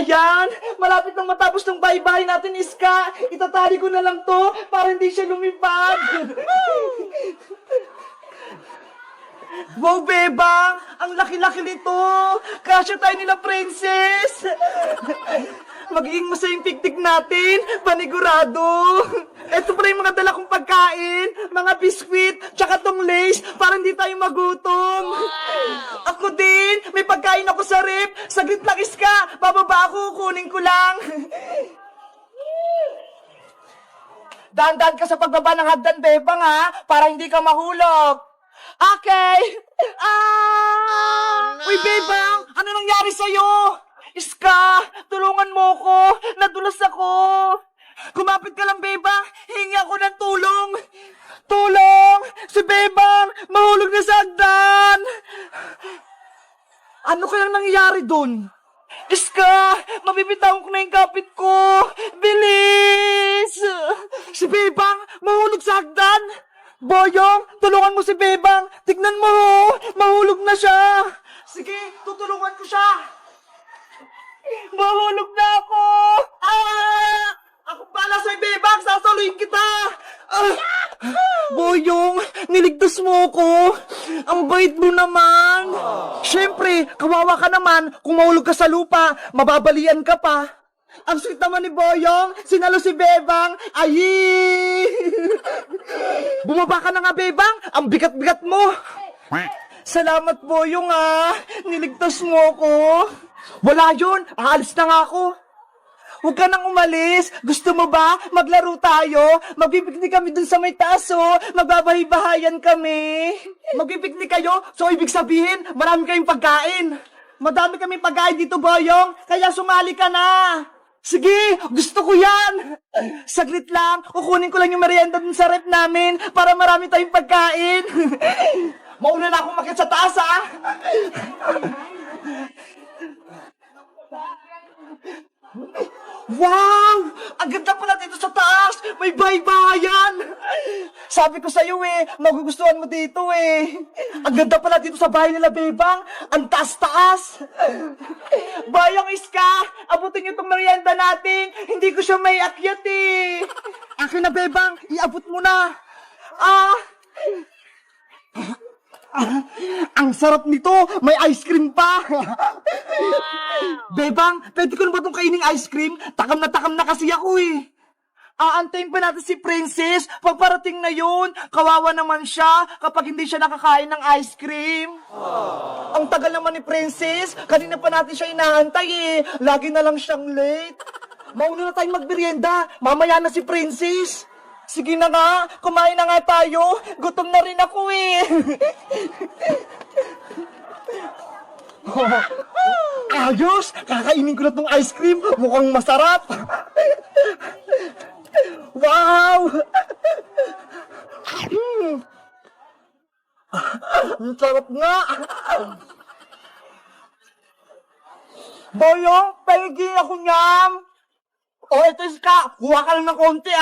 Ayan! Malapit nang matapos ng bahay-bahay natin, Iska! Itatali ko na lang to para hindi siya lumipad! Wow, Bebang! Ang laki-laki nito! Kasya tayo nila, Princess! Magiging masayang piknik natin, panigurado! Ito pala yung mga dala kong pagkain, mga biskwit, tsaka tong lace, para hindi tayo magutom! Ako din! May pagkain ako sa rep! Saglit lang, Iska! Bababa ako, kunin ko lang! Dahan-dahan ka sa pagbaba ng hagdan, Bebang, ha? Para hindi ka mahulog! Okay! Uy, Bebang! Ano nangyari sa'yo? Iska! Tulungan mo ko! Nadulas ako! Kumapit ka lang, Bebang! Hingi ako ng tulong! Tulong! Si Bebang! Mahulog na sa hagdan! Ano kayang nangyayari dun? Iska! Mabibitawan ko na yung kapit ko! Bilis! Si Bebang! Mahulog sa hagdan! Boyong! Tulungan mo si Bebang! Tignan mo! Mahulog na siya! Sige! Tutulungan ko siya! Mahulog na ako! Ako pala sa'yo, Bebang! Sasaluhin kita! Boyong! Niligtas mo ko! Ang bait mo naman! Siyempre, kawawa ka naman kung mahulog ka sa lupa, mababalian ka pa. Ang sweet naman ni Boyong, sinalo si Bebang, ayi! Bumaba ka na nga, Bebang, ang bigat-bigat mo. Salamat, Boyong, niligtas mo ko. Wala yun, aalis na nga ako. Huwag ka nang umalis. Gusto mo ba? Maglaro tayo. Magbibiknik kami dun sa may taas, Magbabahay-bahayan kami. Magbibiknik kayo? So, ibig sabihin, marami kayong pagkain. Madami kaming pagkain dito, Boyong. Kaya sumali ka na. Sige, gusto ko yan. Saglit lang, kukunin ko lang yung merienda dun sa rep namin para marami tayong pagkain. Mauna na akong makit sa taas, Wow! Ang ganda pala dito sa taas! May bahay-bahayan! Sabi ko sa'yo magugustuhan mo dito Ang ganda pala dito sa bahay nila, Bebang! Ang taas-taas! Bayang Iska! Abutin niyo itong merienda natin! Hindi ko siya may akyat Akin na, Bebang! Iabot mo na! Ang sarap nito! May ice cream pa! Bebang, pwede ko na ba itong kainin ice cream? Takam na kasi ako Aantayin pa natin si Princess. Pagparating na yun, kawawa naman siya kapag hindi siya nakakain ng ice cream. Ang tagal naman ni Princess. Kanina pa natin siya inaantay Lagi na lang siyang late. Mauna na tayong magmerienda. Mamaya na si Princess. Sige na nga, kumain na nga tayo. Gutom na rin ako Ayos! Kakainin ko na tong ice cream. Mukhang masarap. Wow! Ang sarap nga. Boyong, paligin ako niyam. Ito Iska, kuha ka lang ng konti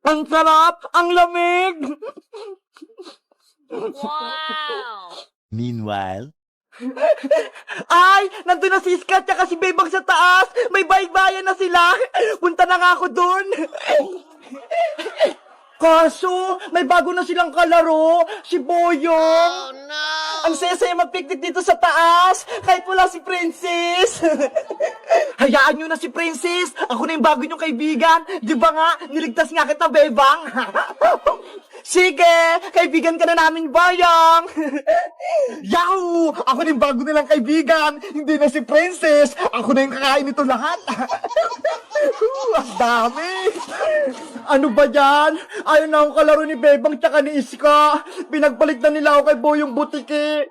Ang sarap! Ang lamig! Wow! Meanwhile, Ay! Nandun na si Iska at si Bebang sa taas! May baybayan na sila! Punta na nga ako dun! Kaso, may bago na silang kalaro! Si Boyong! Oh no! Ang saya-saya mag-picnic dito sa taas! Kahit wala si Princess! Hayaan nyo na si Princess! Ako na yung bago nyong kaibigan! Di ba nga, niligtas nga kita, Bebang! Sige! Kaibigan ka na namin, Boyong! Yahoo! Ako na yung bago nilang kaibigan! Hindi na si Princess! Ako na yung kakain nito lahat! Ang dami! Ano ba yan? Ayaw na akong kalaro ni Bebang tsaka ni Iska. Pinagpalit na nila ako kay Boyong Butiki.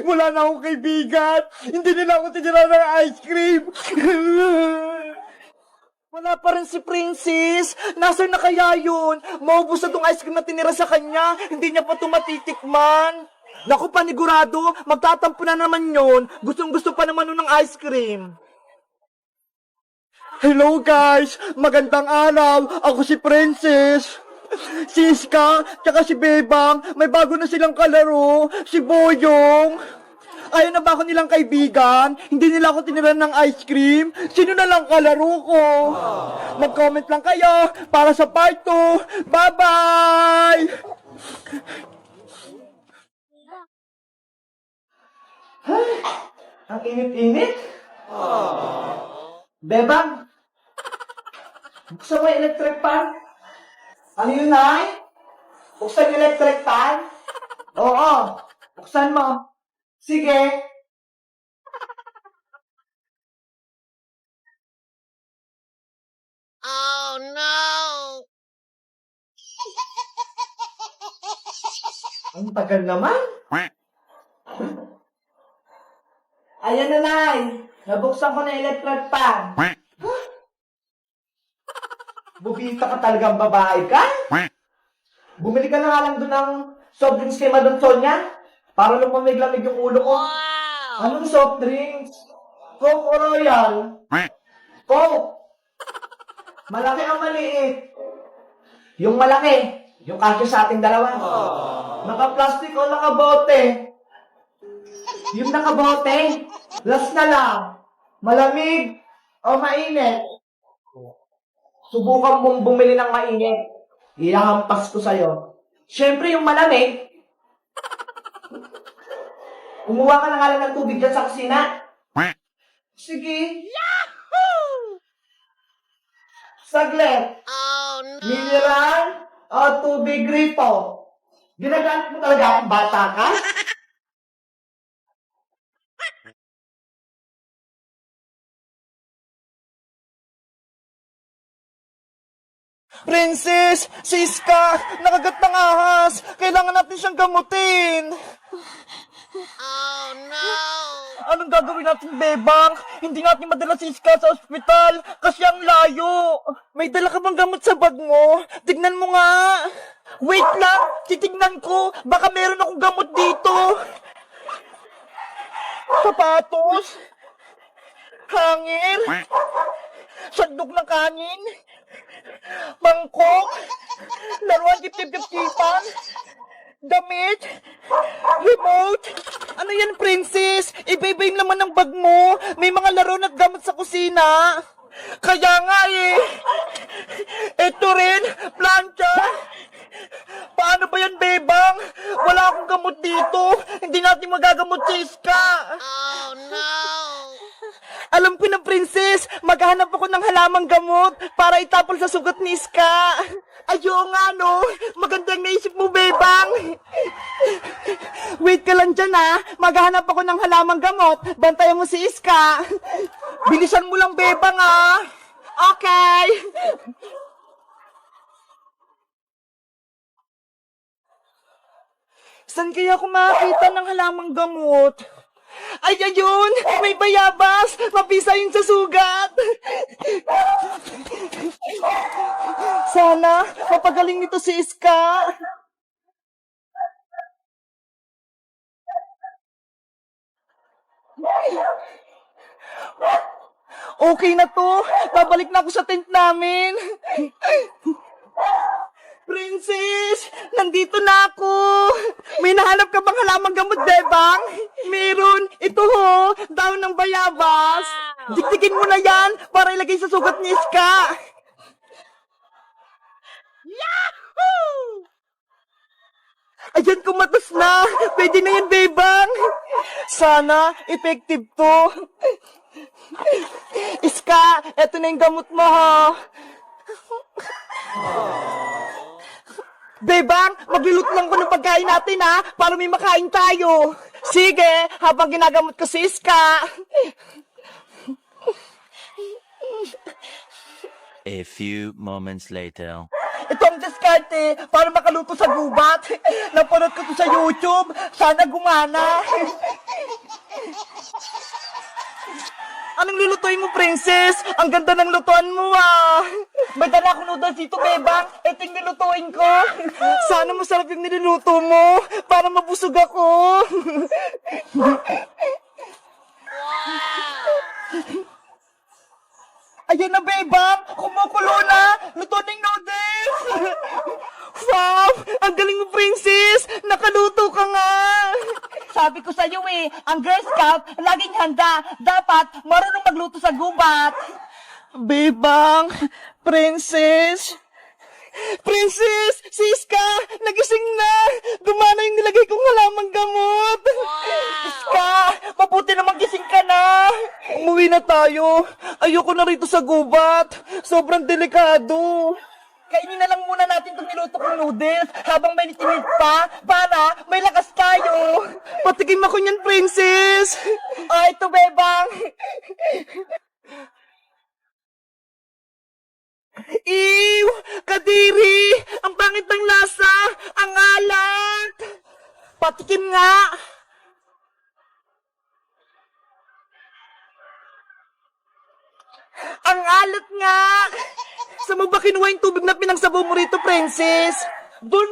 Wala na akong kaibigan. Hindi nila ako tinira ng ice cream. Wala pa rin si Princess. Nasaan na kaya yun? Maubos na tong ice cream na tinira sa kanya. Hindi niya pa tumatitikman. Naku, panigurado. Magtatampo na naman yun. Gustong-gusto pa naman nun ng ice cream. Hello guys! Magandang araw! Ako si Princess! Si Iska, tsaka si Bebang, may bago na silang kalaro. Si Boyong. Ayaw na ba ako nilang kaibigan? Hindi nila ako tiniran ng ice cream? Sino na lang kalaro ko? Mag-comment lang kayo para sa part 2. Bye-bye! Ang init-init. Bebang, buksan mo yung electric fan. Ano yun, Nay? Buksan yung electric fan? Oo, buksan mo. Sige. Oh no! Ang tagal naman. Ayan na, Nay. Nabuksan ko na yung electric fan. Bubita ka talagang babae ka? Bumili ka na nga lang doon ng soft drinks kay Madam Sonia para lumamig-lamig yung ulo ko. Wow! Anong soft drinks? Coke o Royal? Coke! Malaki ang maliit. Yung malaki, yung kasya sa ating dalawa. Naka-plastic o nakabote? Yung nakabote, last na lang. Malamig o mainit? Subukan mong bumili ng mainit. Ihahampas ko sa'yo. Siyempre yung malamig, kumuha ka na nga lang ng tubig dyan sa kusina. Sige. Yahoo! Saglit. Oh no! Mineral o tubig gripo? Ginagamit mo talaga akong bata ka? Princess! Siska! Nakagat ng ahas! Kailangan natin siyang gamutin! Oh no! Anong gagawin natin, Bebang? Hindi natin madala si Iska sa ospital kasi ang layo. May dala ka bang gamot sa bag mo? Tignan mo nga. Wait lang, titignan ko. Baka meron akong gamot dito. Sapatos. Hangin. Sandok ng kanin. Mangkok. Laruan tip-tip-tip-tipan. Damit. Remote. Ano yan, Princess? Iba-iba yung laman ng bag mo. May mga laro at gamot sa kusina. Kaya nga eh. Ito rin, plancha. Paano ba yan, Bebang? Wala akong gamot dito. Hindi natin magagamot si Iska. Oh no! Alam ko na, Princess. Maghahanap ako ng halamang gamot para itapol sa sugat ni Iska. Ayo nga, no? Magandang naisip mo, Bebang. Wait ka lang dyan, ha? Maghahanap ako ng halamang gamot. Bantayan mo si Iska. Bilisan mo lang, Bebang, ha? Okay. Saan kaya ako makakita ng halamang gamot? Ay, ayun! May bayabas! Mapisa yun sa sugat! Sana, mapagaling nito si Iska. Okay na to. Babalik na ako sa tent namin. Princess! Nandito na ako! May nahanap ka bang halamang gamot, Bebang? Meron! Ito ho! Daon ng bayabas! Dikdikin mo na yan para ilagay sa sugat ni Iska! Yahoo! Ayan, kumatas na! Pwede na yan, Bebang! Sana, effective to! Iska, eto na yung gamot mo, ha! Bebang, magluluto lang ko ng pagkain natin, ha? Para may makain tayo. Sige, habang ginagamot ko si Iska. A few moments later. Ito ang diskarte para makaluto sa gubat. Napanood ko to sa YouTube. Sana gumana. Anong lulutuin mo, Princess? Ang ganda ng lutuan mo, ah. May dala akong noodles dito, Bebang. Ito yung nilutuin ko. Sana masarap yung niluluto mo para mabusog ako. Ayan na, Bebang. Kumukulo na. Luto na yung noodles. Wow! Ang galing mo, princess! Nakaluto ka nga! Sabi ko sa'yo ang Girl Scout, laging handa. Dapat marunong magluto sa gubat. Bebang, princess... Princess! Siska! Nagising na! Dumana yung nilagay kong halamang gamot! Siska! Mabuti namang gising ka na! Umuwi na tayo! Ayoko na rito sa gubat! Sobrang delikado! Kainin na lang muna natin itong niluto kong noodles habang may nitinit pa para may lakas tayo! Patikim ako niyan, princess! Ito, bebang! Ew! Kadiri! Ang pangit ng lasa! Ang alat! Patikim nga! Ang alat nga! Saan mo ba kinuha yung tubig na pinangsabaw mo rito, princess? Doon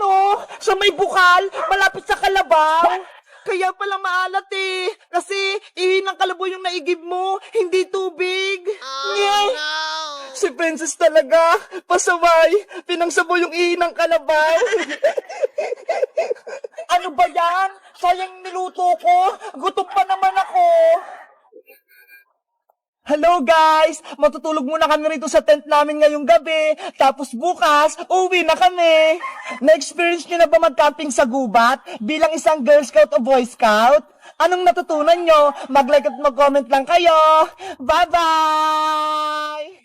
sa may bukal, malapit sa kalabaw. Kaya pala maalat kasi ng kalabaw yung naigib mo, hindi tubig. Oh, no. Si Princess talaga, pasaway, pinangsabaw yung ng kalabaw. Ano ba yan? Sayang niluto ko, gutom pa naman ako. Hello guys! Matutulog muna kami rito sa tent namin ngayong gabi. Tapos bukas, uwi na kami. Na-experience nyo na ba mag-camping sa gubat bilang isang Girl Scout o Boy Scout? Anong natutunan nyo? Mag-like at mag-comment lang kayo. Bye-bye!